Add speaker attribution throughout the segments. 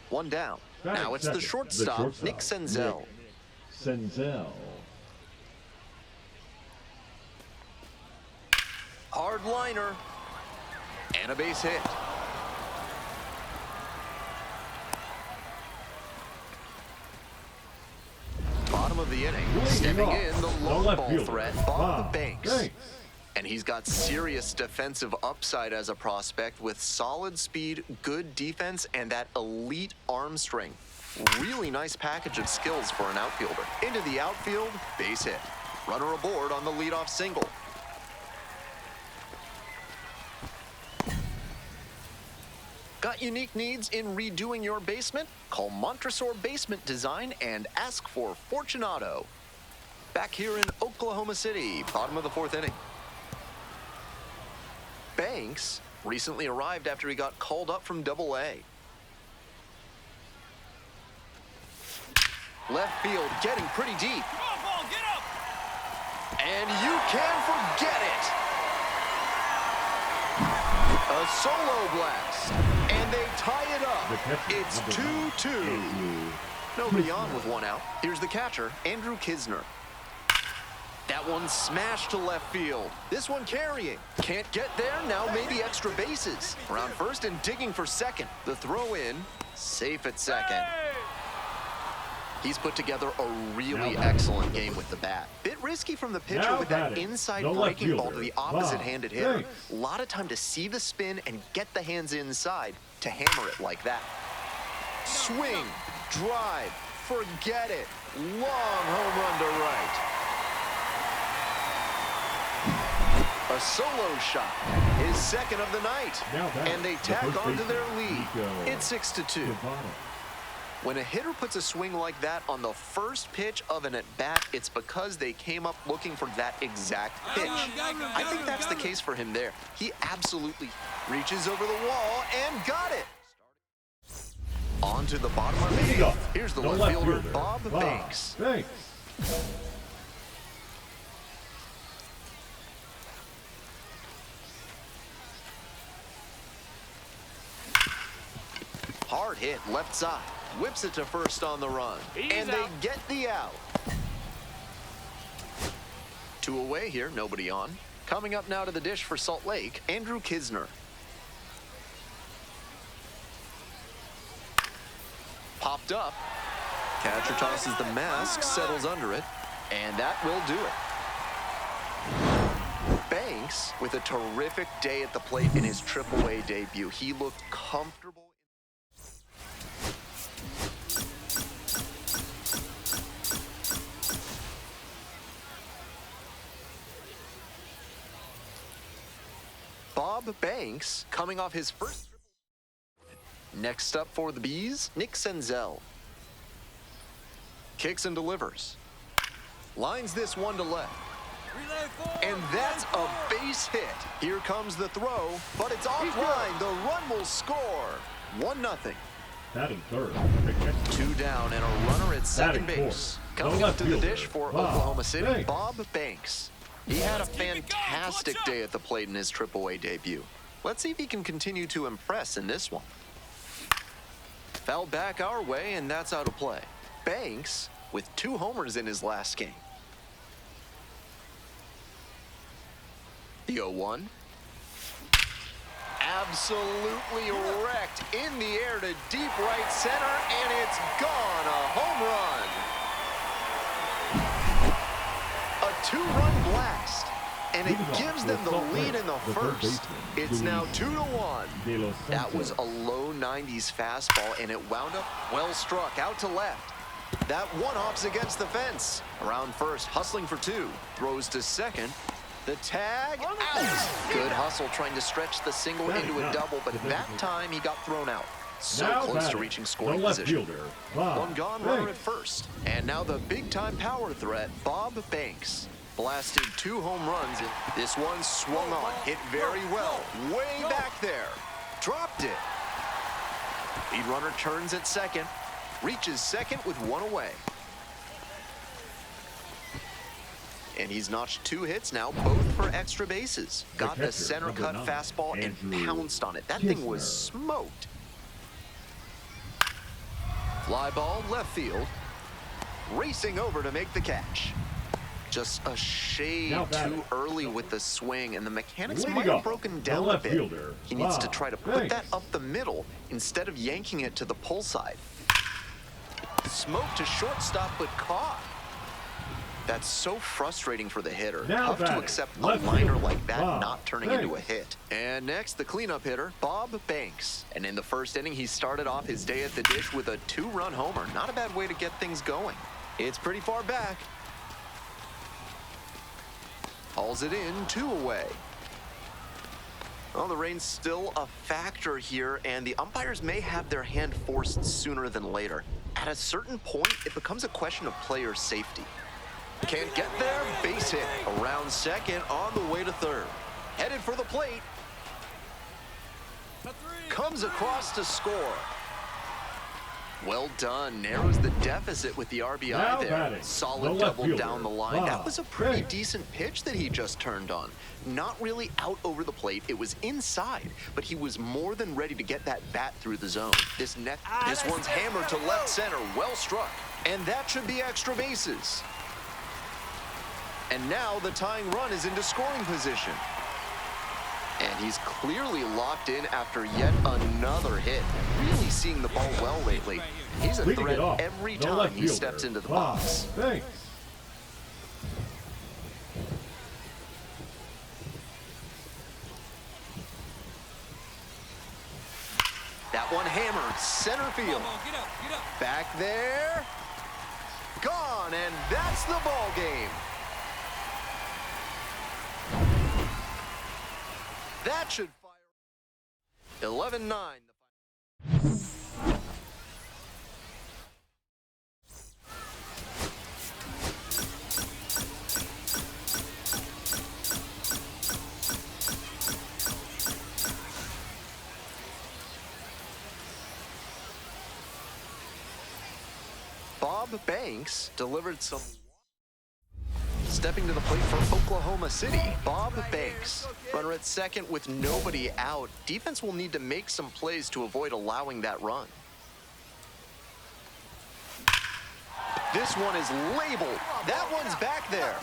Speaker 1: One down. Now it's the shortstop, Nick Senzel. Hard liner. And a base hit. Bottom of the inning. Stepping in, the low ball threat, Bob Banks. And he's got serious defensive upside as a prospect with solid speed, good defense, and that elite arm strength. Really nice package of skills for an outfielder. Into the outfield, base hit. Runner aboard on the leadoff single. Got unique needs in redoing your basement? Call Montresor Basement Design and ask for Fortunato. Back here in Oklahoma City, bottom of the fourth inning. Banks recently arrived after he got called up from Double-A. Left field getting pretty deep.
Speaker 2: Come on, ball, get up!
Speaker 1: And you can forget it. A solo blast. And they tie it up. It's 2-2. Nobody on with one out. Here's the catcher, Andrew Kisner. That one smashed to left field. This one carrying. Can't get there, now maybe extra bases. Around first and digging for second. The throw in, safe at second. He's put together a really excellent game with the bat. Bit risky from the pitcher with that inside breaking ball to the opposite-handed hitter. A lot of time to see the spin and get the hands inside to hammer it like that. Swing, drive, forget it. Long home run to right. A solo shot, his second of the night, and they tack onto their lead. It's 6-2. When a hitter puts a swing like that on the first pitch of an at-bat, it's because they came up looking for that exact pitch. I think that's the case for him there. He absolutely reaches over the wall and got it. On to the bottom of the eighth. Here's the left fielder, Bob Banks. Hard hit left side. Whips it to first on the run. And they get the out. 2 away here, nobody on. Coming up now to the dish for Salt Lake, Andrew Kisner. Popped up. Catcher tosses the mask, settles under it, and that will do it. Banks with a terrific day at the plate in his AAA debut. He looked comfortable. Bob Banks coming off his first. Next up for the Bees, Nick Senzel. Kicks and delivers. Lines this one to left. And that's a base hit. Here comes the throw, but it's offline. The run will score. 1-0.
Speaker 3: Batting third.
Speaker 1: 2 down and a runner at second base. Coming up to the dish for Oklahoma City, Bob Banks. He had a fantastic day at the plate in his AAA debut. Let's see if he can continue to impress in this one. Foul back our way, and that's out of play. Banks with 2 homers in his last game. The 0-1. Absolutely wrecked in the air to deep right center, and it's gone. A home run. A 2-run blast. and it gives them the lead in the first. It's now 2-1. That was a low 90s fastball, and it wound up well struck out to left. That one hops against the fence. Around first, hustling for two. Throws to second. The tag out. Good hustle trying to stretch the single into a double, but that time he got thrown out. So close to reaching scoring position. One gone, runner at first. And now the big-time power threat, Bob Banks. Blasted 2 home runs, and this one swung on, hit very well. Way back there. Dropped it. Lead runner turns at second. Reaches second with 1 away. And he's notched 2 hits now, both for extra bases. Got the center cut fastball and pounced on it. That thing was smoked. Fly ball left field. Racing over to make the catch. Just a shade too early with the swing, and the mechanics might have broken down a bit. He needs to try to put that up the middle instead of yanking it to the pull side. Smoke to shortstop, but caught. That's so frustrating for the hitter. Tough to accept a liner like that not turning into a hit. And next, the cleanup hitter, Bob Banks. And in the first inning, he started off his day at the dish with a 2-run homer. Not a bad way to get things going. It's pretty far back. Hauls it in, 2 away. Well, the rain's still a factor here, and the umpires may have their hand forced sooner than later. At a certain point, it becomes a question of player safety. Can't get there, base hit. Around second, on the way to third. Headed for the plate. Comes across to score. Well done, narrows the deficit with the RBI there. Solid double down the line. That was a pretty decent pitch that he just turned on. Not really out over the plate, it was inside, but he was more than ready to get that bat through the zone. This one's hammered to left center, well struck. And that should be extra bases. And now the tying run is into scoring position. And he's clearly locked in after yet another hit. Really seeing the ball well lately. He's a threat every time he steps into the box. That one hammered, center field. Back there. Gone, and that's the ball game. That should fire. 11-9. Bob Banks delivered some. Stepping to the plate for Oklahoma City, Bob Banks. Runner at second with nobody out. Defense will need to make some plays to avoid allowing that run. This one is labeled. That one's back there.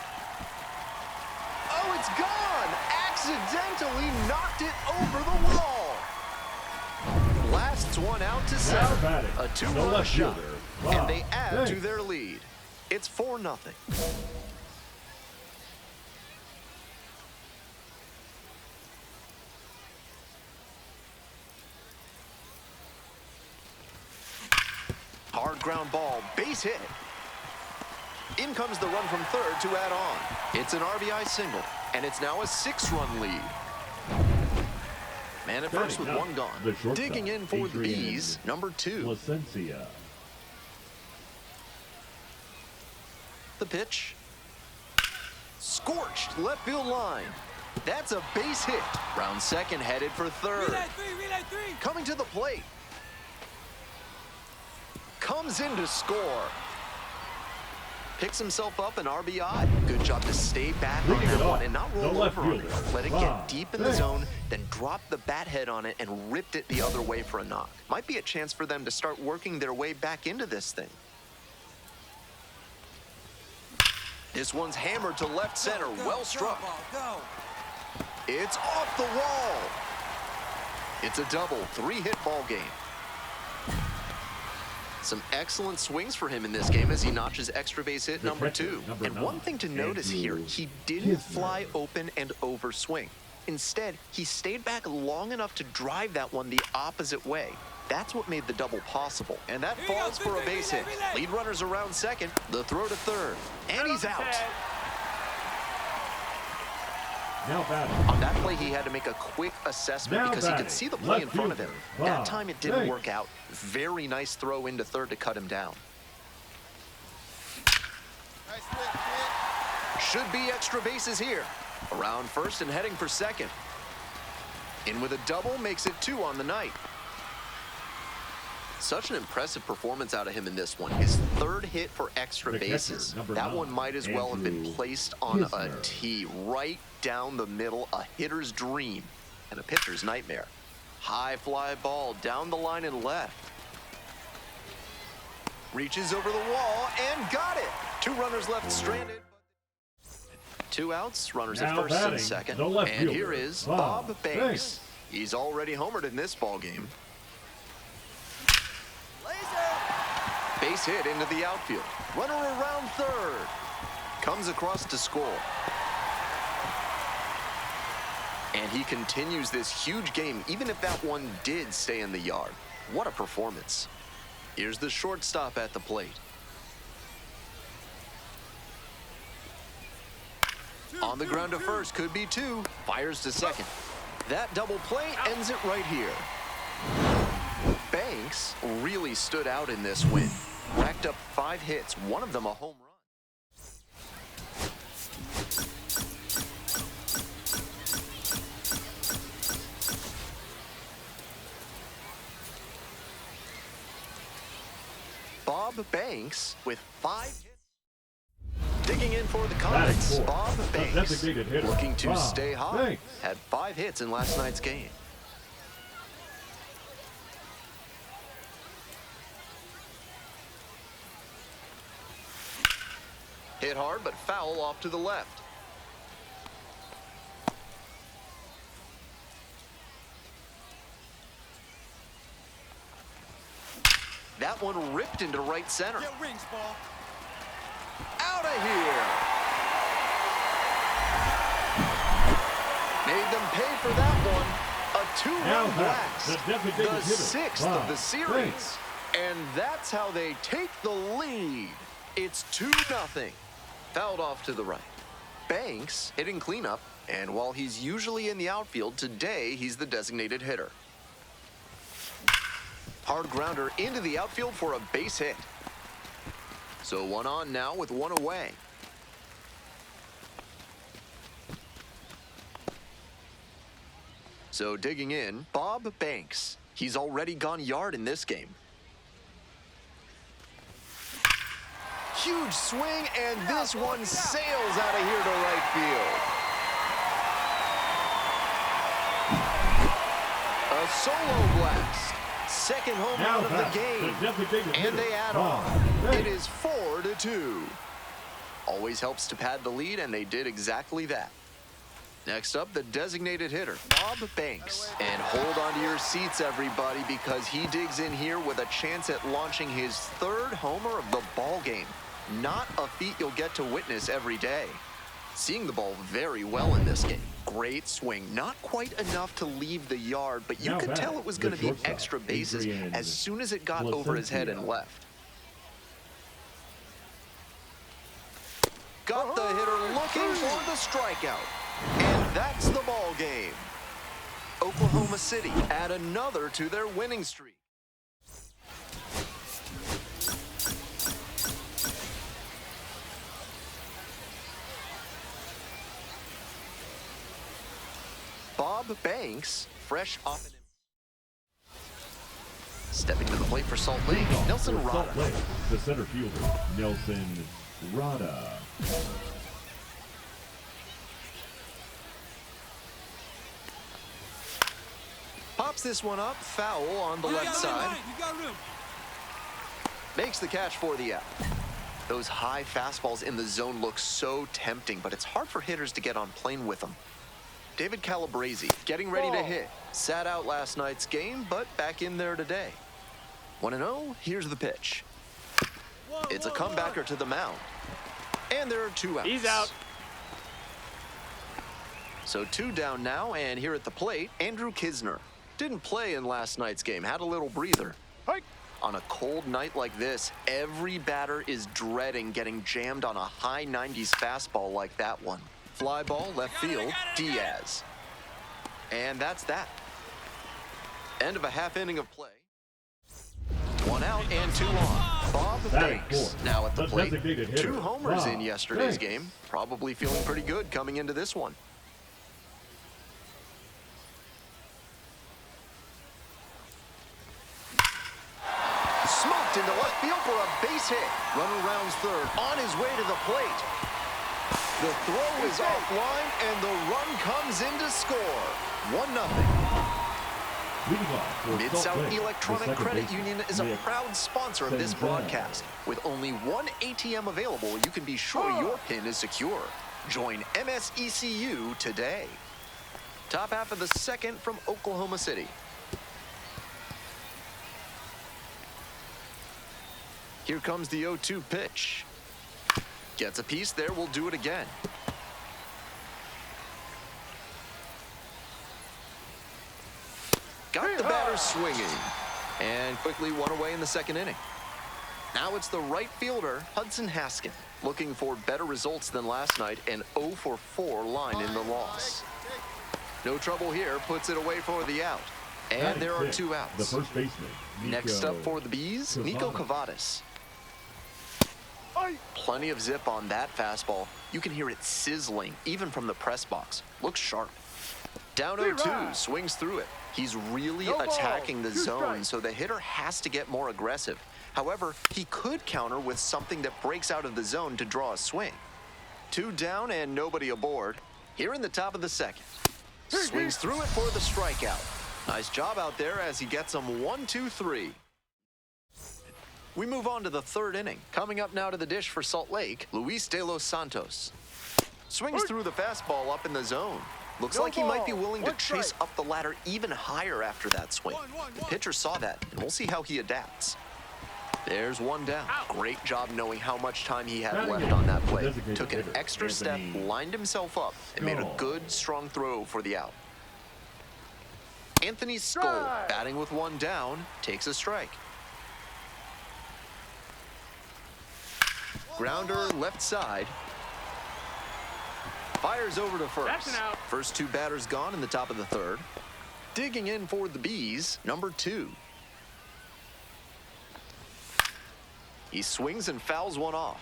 Speaker 1: Oh, it's gone! Accidentally knocked it over the wall. Blasts one out to center. A 2-run shot. And they add to their lead. It's 4-0. Hard ground ball, base hit. In comes the run from third to add on. It's an RBI single, and it's now a 6-run lead. Man at first with 1 gone. Digging in for the Bees, number 2. The pitch. Scorched left field line. That's a base hit. Round second headed for third.
Speaker 2: Relay three.
Speaker 1: Coming to the plate. Comes in to score. Picks himself up an RBI. Good job to stay back on that one and not roll over on it. Let it get deep in the zone, then drop the bat head on it and ripped it the other way for a knock. Might be a chance for them to start working their way back into this thing. This one's hammered to left center, well struck. It's off the wall. It's a double, 3-hit ball game. Some excellent swings for him in this game as he notches extra base hit number 2. And one thing to notice here, he didn't fly open and overswing. Instead, he stayed back long enough to drive that one the opposite way. That's what made the double possible. And that falls for a base hit. Lead runners around second, the throw to third, and he's out. On that play, he had to make a quick assessment because he could see the play in front of him. That time it didn't work out. Very nice throw into third to cut him down. Should be extra bases here. Around first and heading for second. In with a double makes it 2 on the night. Such an impressive performance out of him in this one. His third hit for extra bases. That one might as well have been placed on a tee right down the middle, a hitter's dream and a pitcher's nightmare. High fly ball down the line and left. Reaches over the wall and got it. 2 runners left stranded. 2 outs, runners at first and second. And here is Bob Banks. He's already homered in this ball game. Base hit into the outfield. Runner around third. Comes across to score. And he continues this huge game, even if that one did stay in the yard. What a performance. Here's the shortstop at the plate. On the ground to first, could be 2. Fires to second. That double play ends it right here. Banks really stood out in this win. Racked up 5 hits, one of them a home run. Bob Banks with 5 hits. Digging in for the Comets, Bob Banks, looking to stay hot. Had 5 hits in last night's game. Hit hard, but foul off to the left. That one ripped into right center. Get rings, ball. Out of here. Made them pay for that one. A 2-run blast. The 6th of the series. And that's how they take the lead. It's 2-0. Fouled off to the right. Banks hitting cleanup, and while he's usually in the outfield, today he's the designated hitter. Hard grounder into the outfield for a base hit. So 1 on now with 1 away. So digging in, Bob Banks. He's already gone yard in this game. Huge swing, and this one sails out of here to right field. A solo blast. Second home run of the game. And they add on. It is 4-2. Always helps to pad the lead, and they did exactly that. Next up, the designated hitter, Bob Banks. And hold on to your seats, everybody, because he digs in here with a chance at launching his 3rd homer of the ball game. Not a feat you'll get to witness every day. Seeing the ball very well in this game. Great swing. Not quite enough to leave the yard, but you could tell it was going to be extra bases as soon as it got over his head and left. Got the hitter looking for the strikeout. And that's the ball game. Oklahoma City add another to their winning streak. Bob Banks, fresh off an... Stepping to the plate for Salt Lake, Nelson Rada.
Speaker 2: The center fielder, Nelson Rada.
Speaker 1: Pops this one up, foul on the left side. Makes the catch for the out. Those high fastballs in the zone look so tempting, but it's hard for hitters to get on plane with them. David Calabrese getting ready to hit. Sat out last night's game, but back in there today. 1-0, here's the pitch. It's a comebacker to the mound. And there are 2 outs.
Speaker 3: He's out.
Speaker 1: So 2 down now, and here at the plate, Andrew Kisner. Didn't play in last night's game, had a little breather. On a cold night like this, every batter is dreading getting jammed on a high 90s fastball like that one. Fly ball, left field, Diaz. And that's that. End of a half inning of play. 1 out and 2 on. Bob Banks now at the plate. 2 homers in yesterday's game. Probably feeling pretty good coming into this one. Smoked into left field for a base hit. Runner rounds third, on his way to the plate. The throw is offline, and the run comes in to score. 1-0. Mid-South Electronic Credit Union is a proud sponsor of this broadcast. With only 1 ATM available, you can be sure your PIN is secure. Join MSECU today. Top half of the second from Oklahoma City. Here comes the 0-2 pitch. Gets a piece there, we'll do it again. Got the batter swinging. And quickly 1 away in the second inning. Now it's the right fielder, Hudson Haskin, looking for better results than last night, and 0-for-4 line in the loss. No trouble here, puts it away for the out. And there are 2 outs.
Speaker 2: The first baseman.
Speaker 1: Next up for the Bees, Nico Cavadas. Plenty of zip on that fastball. You can hear it sizzling, even from the press box. Looks sharp. Down 0-2, swings through it. He's really attacking the zone, so the hitter has to get more aggressive. However, he could counter with something that breaks out of the zone to draw a swing. 2 down and nobody aboard. Here in the top of the second. Swings through it for the strikeout. Nice job out there as he gets him 1-2-3. We move on to the third inning. Coming up now to the dish for Salt Lake, Luis De Los Santos. Swings through the fastball up in the zone. Looks like he might be willing to chase up the ladder even higher after that swing. The pitcher saw that, and we'll see how he adapts. There's 1 down. Great job knowing how much time he had left on that play. Took an extra step, lined himself up, and made a good, strong throw for the out. Anthony Skoll, batting with 1 down, takes a strike. Grounder left side. Fires over to first.
Speaker 3: That's an out.
Speaker 1: First 2 batters gone in the top of the third. Digging in for the Bees, number 2. He swings and fouls one off.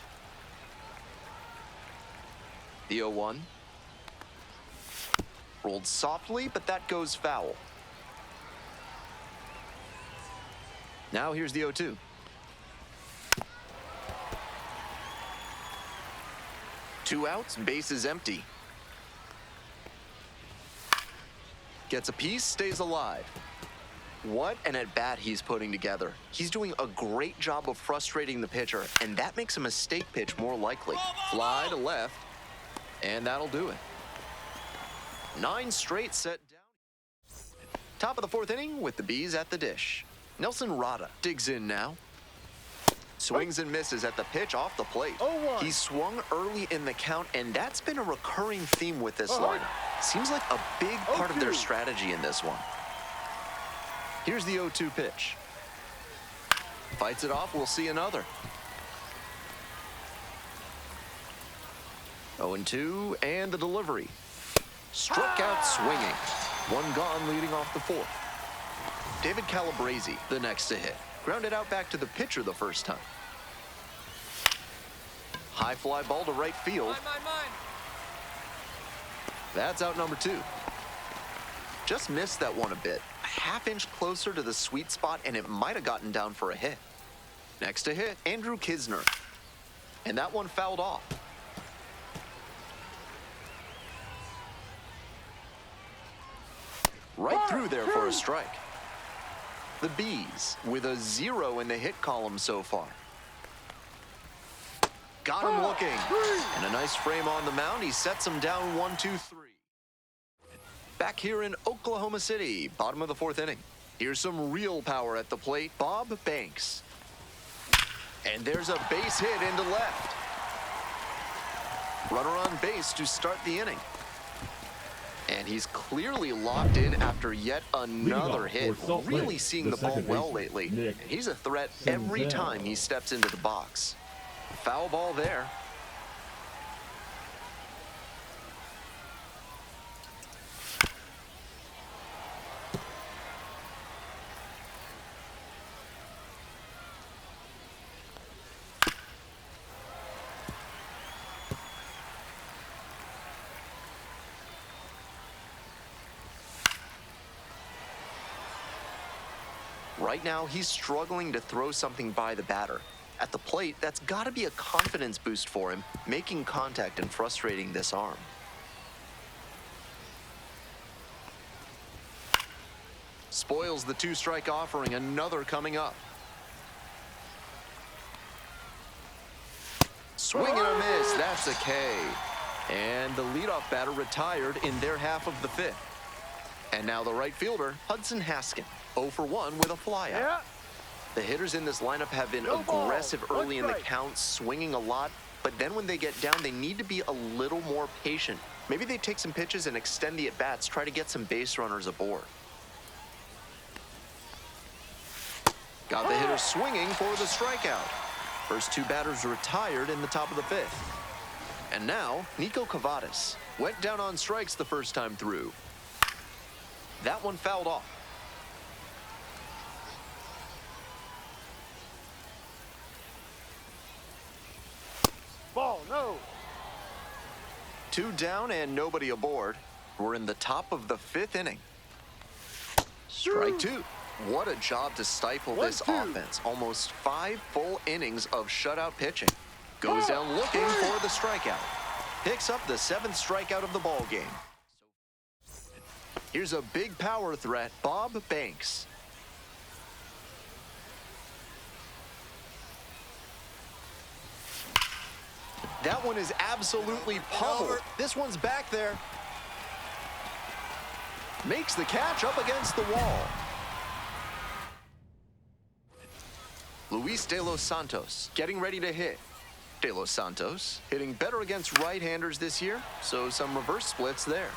Speaker 1: The 0-1. Rolled softly, but that goes foul. Now here's the 0-2. Two outs, bases empty. Gets a piece, stays alive. What an at-bat he's putting together. He's doing a great job of frustrating the pitcher, and that makes a mistake pitch more likely. Fly to left, and that'll do it. 9 straight set down. Top of the 4th inning with the Bees at the dish. Nelson Rada digs in now. Swings and misses at the pitch off the plate. He swung early in the count, and that's been a recurring theme with this lineup. Seems like a big part of their strategy in this one. Here's the 0-2 pitch. Fights it off, we'll see another. 0-2, and the delivery. Struck out swinging. 1 gone leading off the 4th. David Calabrese, the next to hit. Grounded out back to the pitcher the first time. High fly ball to right field. That's out number 2. Just missed that one a bit. A half-inch closer to the sweet spot, and it might have gotten down for a hit. Next to hit, Andrew Kisner. And that one fouled off. Right through there for a strike. The Bees with a 0 in the hit column so far. Got him looking. And a nice frame on the mound. He sets him down 1-2-3. Back here in Oklahoma City, bottom of the 4th inning. Here's some real power at the plate, Bob Banks. And there's a base hit into left. Runner on base to start the inning. And he's clearly locked in after yet another hit. Really seeing the ball well lately. And he's a threat every time he steps into the box. Foul ball there. Right now, he's struggling to throw something by the batter. At the plate, that's got to be a confidence boost for him, making contact and frustrating this arm. Spoils the two-strike offering, another coming up. Swing and a miss, that's a K. And the leadoff batter retired in their half of the fifth. And now the right fielder, Hudson Haskin, 0 for 1 with a flyout.
Speaker 3: Yeah.
Speaker 1: The hitters in this lineup have been aggressive early in the count, swinging a lot, but then when they get down, they need to be a little more patient. Maybe they take some pitches and extend the at-bats, try to get some base runners aboard. Got the hitter swinging for the strikeout. First two batters retired in the top of the fifth. And now, Nico Cavadas went down on strikes the first time through. That one fouled off.
Speaker 3: Ball, no.
Speaker 1: Two down and nobody aboard. We're in the top of the fifth inning. Strike two. What a job to stifle this offense. Almost 5 full innings of shutout pitching. Goes down looking for the strikeout. Picks up the 7th strikeout of the ball game. Here's a big power threat, Bob Banks. That one is absolutely pummeled. This one's back there. Makes the catch up against the wall. Luis De Los Santos getting ready to hit. De Los Santos hitting better against right-handers this year, so some reverse splits there.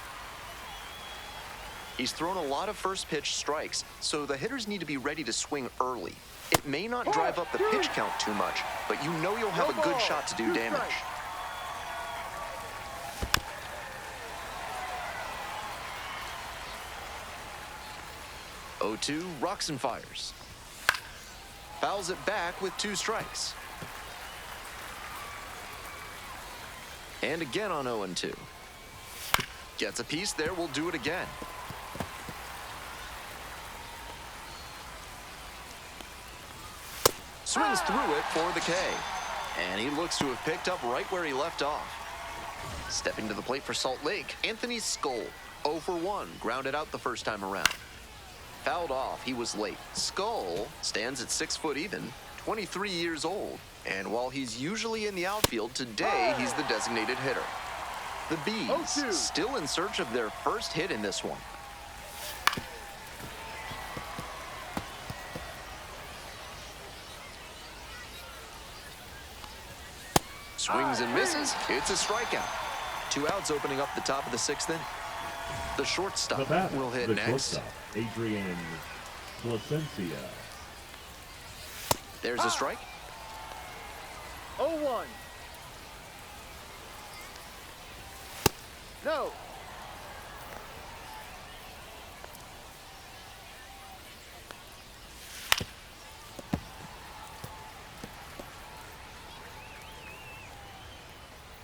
Speaker 1: He's thrown a lot of first pitch strikes, so the hitters need to be ready to swing early. It may not drive up the pitch count too much, but you know you'll have a good shot to do damage. 0-2, rocks and fires. Fouls it back with 2 strikes. And again on 0-2. Gets a piece there, we'll do it again. Swings through it for the K. And he looks to have picked up right where he left off. Stepping to the plate for Salt Lake, Anthony Skoll, 0 for 1, grounded out the first time around. Fouled off, he was late. Skoll stands at 6 foot even, 23 years old. And while he's usually in the outfield, today he's the designated hitter. The Bees still in search of their first hit in this one. Swings and misses. It's a strikeout. 2 outs opening up the top of the 6th inning. The shortstop will hit next.
Speaker 2: Adrian Placencia.
Speaker 1: There's a strike.
Speaker 3: 0-1. No.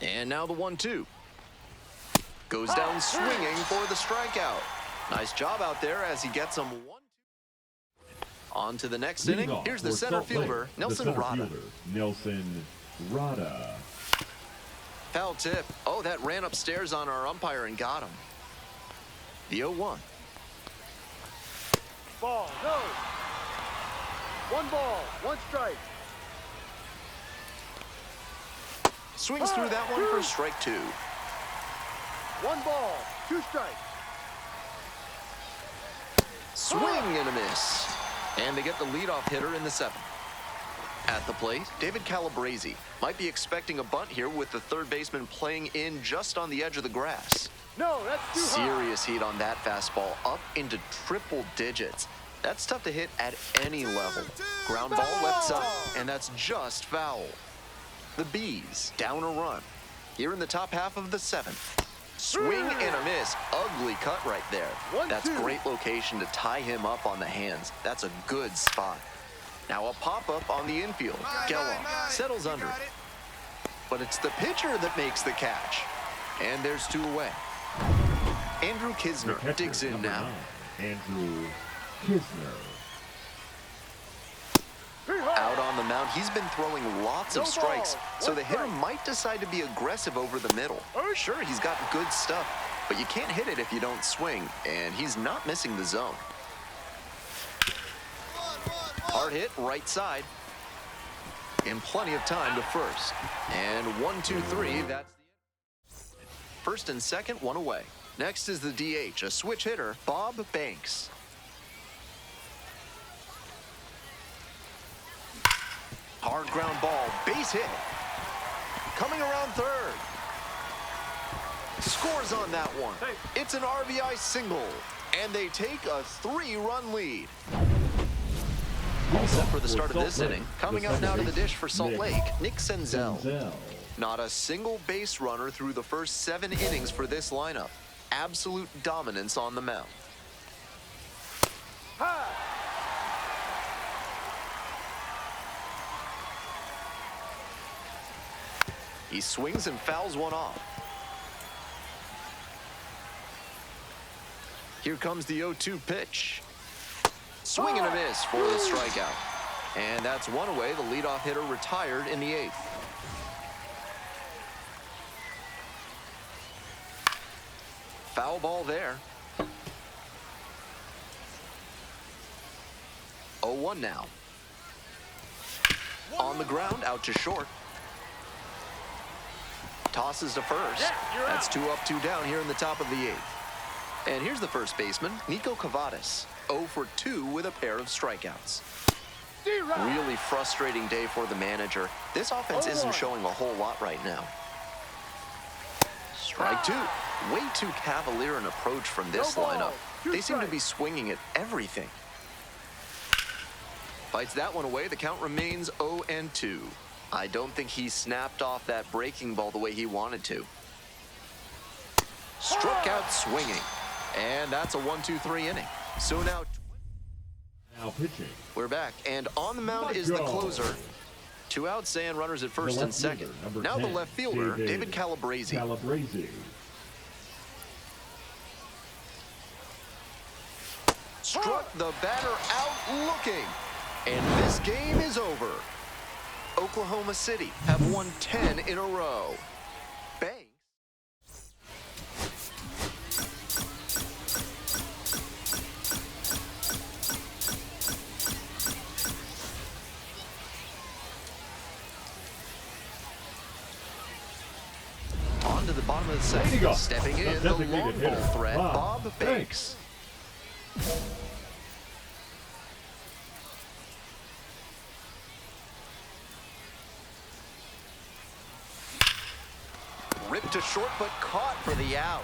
Speaker 1: And now the 1-2. Goes down swinging for the strikeout. Nice job out there as he gets him 1-2. On to the next inning. Here's the center fielder, Nelson Rada.
Speaker 2: Nelson Rada.
Speaker 1: Foul tip. Oh, that ran upstairs on our umpire and got him. The 0-1.
Speaker 3: Ball, no. 1 ball, 1 strike.
Speaker 1: Swings through that one for strike 2.
Speaker 3: 1 ball, 2 strikes.
Speaker 1: Swing and a miss. And they get the leadoff hitter in the 7th. At the plate, David Calabrese might be expecting a bunt here with the third baseman playing in just on the edge of the grass.
Speaker 3: No, that's too high.
Speaker 1: Serious heat on that fastball, up into triple digits. That's tough to hit at any level. Ground ball left side, and that's just foul. The Bees down a run here in the top half of the 7th. Swing and a miss. Ugly cut right there. That's great location to tie him up on the hands. That's a good spot. Now a pop-up on the infield. Gellum settles under it. But it's the pitcher that makes the catch. And there's 2 away. Andrew Kisner digs in now.
Speaker 2: Andrew Kisner.
Speaker 1: Out on the mound, he's been throwing lots of strikes, so the hitter might decide to be aggressive over the middle. Sure, he's got good stuff, but you can't hit it if you don't swing, and he's not missing the zone. Hard hit, right side. And plenty of time to first. And 1, 2, 3, that's the end. First and second, 1 away. Next is the DH, a switch hitter, Bob Banks. Hard ground ball, base hit. Coming around third. Scores on that one. It's an RBI single. And they take a 3-run lead. All set for the start of this inning. Coming up now to the dish for Salt Lake, Nick Senzel. Not a single base runner through the first 7 innings for this lineup. Absolute dominance on the mound. He swings and fouls one off. Here comes the 0-2 pitch. Swing and a miss for the strikeout. And that's 1 away. The leadoff hitter retired in the 8th. Foul ball there. 0-1 now. On the ground, out to short. Tosses to first. That's 2 up, 2 down here in the top of the 8th. And here's the first baseman, Nico Cavadas, 0 for 2 with a pair of strikeouts. Really frustrating day for the manager. This offense isn't showing a whole lot right now. Strike 2. Way too cavalier an approach from this lineup. They seem to be swinging at everything. Fights that one away. The count remains 0-2. I don't think he snapped off that breaking ball the way he wanted to. Struck out swinging. And that's a 1-2-3 inning. So now
Speaker 2: pitching.
Speaker 1: We're back. And on the mound is the closer. 2 outs and runners at first and second. Now the left fielder, David Calabrese. Struck the batter out looking. And this game is over. Oklahoma City have won 10 in a row. Banks. On to the bottom of the second. Stepping in, the long ball threat, Bob Banks. Ripped to short, but caught for the out.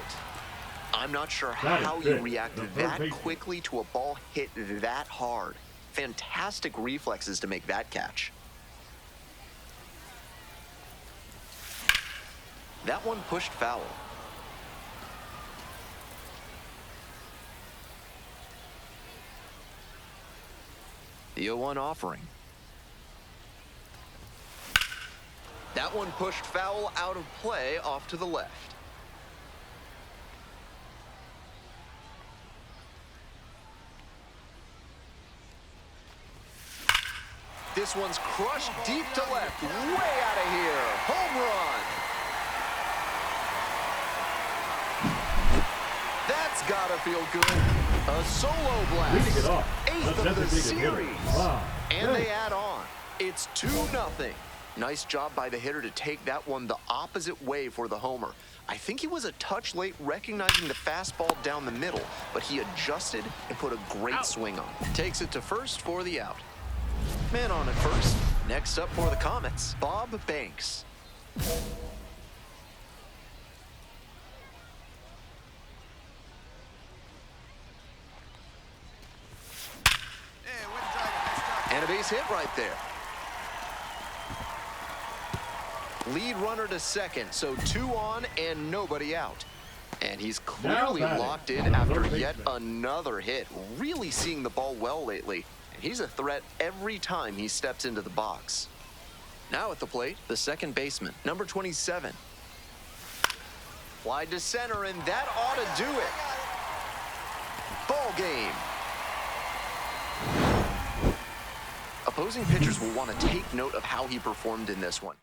Speaker 1: I'm not sure how you reacted that quickly to a ball hit that hard. Fantastic reflexes to make that catch. That one pushed foul. The 0-1 offering. That one pushed foul out of play off to the left. This one's crushed deep to left, way out of here. Home run. That's gotta feel good. A solo blast. 8th of the series. And they add on. It's 2-0. Nice job by the hitter to take that one the opposite way for the homer. I think he was a touch late recognizing the fastball down the middle, but he adjusted and put a great swing on. Takes it to first for the out. Man on at first. Next up for the Comets, Bob Banks. And a base hit right there. Lead runner to second, so 2 on and nobody out. And he's clearly locked in after yet another hit. Really seeing the ball well lately. And he's a threat every time he steps into the box. Now at the plate, the second baseman, number 27. Wide to center, and that ought to do it. Ball game. Opposing pitchers will want to take note of how he performed in this one.